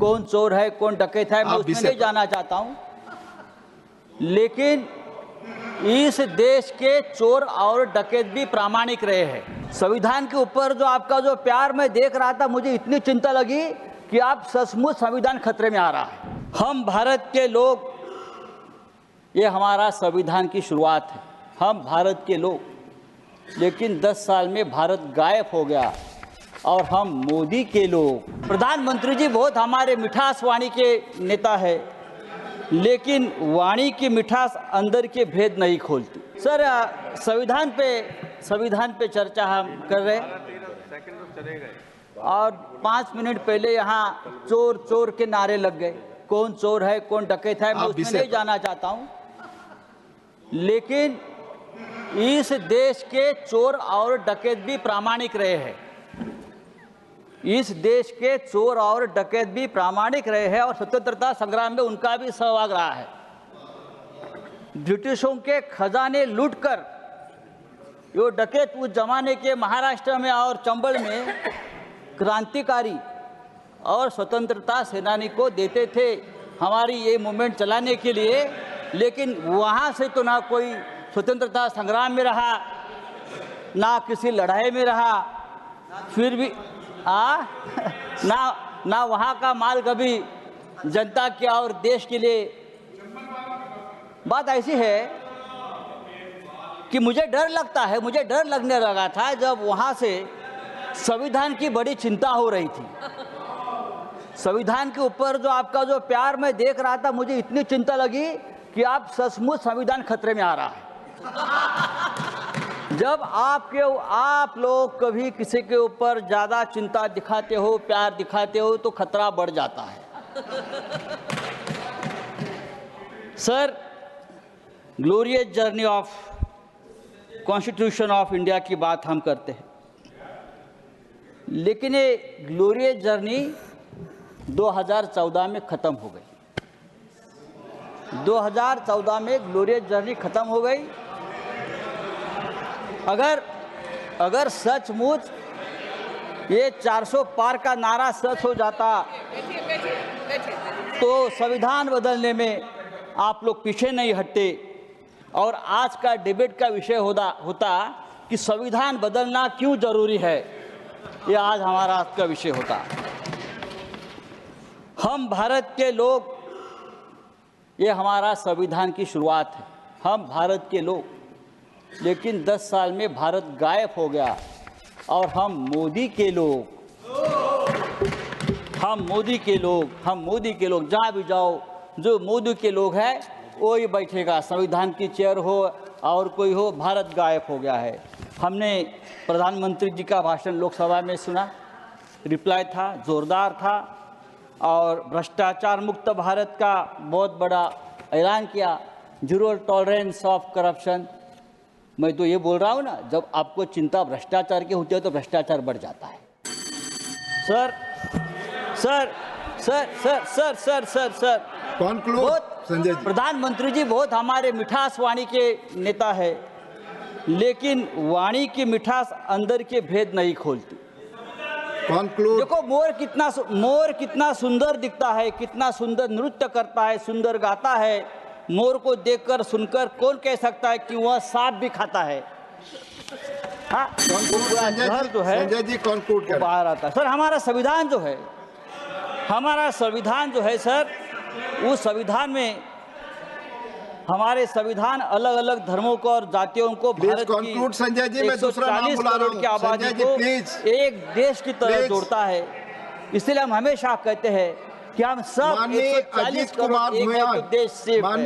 कौन चोर है कौन डकैत है, मैं उसमें नहीं जाना चाहता हूं। लेकिन इस देश के चोर और डकैत भी प्रामाणिक रहे हैं। संविधान के ऊपर जो आपका जो प्यार मैं देख रहा था, मुझे इतनी चिंता लगी कि आप सचमुच संविधान खतरे में आ रहा है। हम भारत के लोग, ये हमारा संविधान की शुरुआत है, हम भारत के लोग, लेकिन 10 साल में भारत गायब हो गया और हम मोदी के लोग। प्रधानमंत्री जी बहुत हमारे मिठास वाणी के नेता है, लेकिन वाणी की मिठास अंदर के भेद नहीं खोलती। सर, संविधान पे चर्चा हम कर रहे हैं और 5 मिनट पहले यहाँ चोर चोर के नारे लग गए। कौन चोर है कौन डकैत है, मैं उसमें नहीं जाना चाहता हूँ। लेकिन इस देश के चोर और डकैत भी प्रामाणिक रहे हैं। इस देश के चोर और डकैत भी प्रामाणिक रहे हैं और स्वतंत्रता संग्राम में उनका भी सहभाग रहा है। ब्रिटिशों के खजाने लूटकर ये डकैत उस जमाने के महाराष्ट्र में और चंबल में क्रांतिकारी और स्वतंत्रता सेनानी को देते थे हमारी ये मूवमेंट चलाने के लिए। लेकिन वहाँ से तो ना कोई स्वतंत्रता संग्राम में रहा, ना किसी लड़ाई में रहा, फिर भी ना वहाँ का माल कभी जनता के और देश के लिए। बात ऐसी है कि मुझे डर लगता है, मुझे डर लगने लगा था जब वहाँ से संविधान की बड़ी चिंता हो रही थी। संविधान के ऊपर जो आपका जो प्यार मैं देख रहा था, मुझे इतनी चिंता लगी कि आप सचमुच संविधान खतरे में आ रहा है। जब आप लोग कभी किसी के ऊपर ज़्यादा चिंता दिखाते हो, प्यार दिखाते हो, तो खतरा बढ़ जाता है। Sir, glorious journey of constitution of India की बात हम करते हैं, लेकिन ये ग्लोरियस जर्नी 2014 में ख़त्म हो गई। 2014 में ग्लोरियस जर्नी ख़त्म हो गई। अगर सचमुच ये 400 पार का नारा सच हो जाता तो संविधान बदलने में आप लोग पीछे नहीं हटते और आज का डिबेट का विषय होता कि संविधान बदलना क्यों जरूरी है, ये आज हमारा आज का विषय होता। हम भारत के लोग, ये हमारा संविधान की शुरुआत है, हम भारत के लोग, लेकिन 10 साल में भारत गायब हो गया और हम मोदी के लोग, हम मोदी के लोग, जहाँ भी जाओ जो मोदी के लोग हैं वो ही बैठेगा, संविधान की चेयर हो और कोई हो, भारत गायब हो गया है। हमने प्रधानमंत्री जी का भाषण लोकसभा में सुना, रिप्लाई था, जोरदार था और भ्रष्टाचार मुक्त भारत का बहुत बड़ा ऐलान किया, जीरो टॉलरेंस ऑफ करप्शन। मैं तो ये बोल रहा हूँ ना, जब आपको चिंता भ्रष्टाचार की होती है तो भ्रष्टाचार बढ़ जाता है। Sir sir sir sir sir sir sir sir Sanjay ji, प्रधानमंत्री जी बहुत हमारे मिठास वाणी के नेता है, लेकिन वाणी की मिठास अंदर के भेद नहीं खोलती। देखो मोर कितना सुंदर दिखता है, कितना सुंदर नृत्य करता है, सुंदर गाता है। मोर को देखकर सुनकर कौन कह सकता है कि वह सांप भी खाता है? हाँ, घर जो है संजय जी कॉन्क्लूड कर बाहर आता है। सर, हमारा संविधान जो है सर, उस संविधान में हमारे संविधान अलग अलग धर्मों को और जातियों को, भारत की 140 करोड़ की आबादी को एक देश की तरह जोड़ता है। इसलिए हम हमेशा कहते हैं कि हम सब 140 करोड़ एक देश से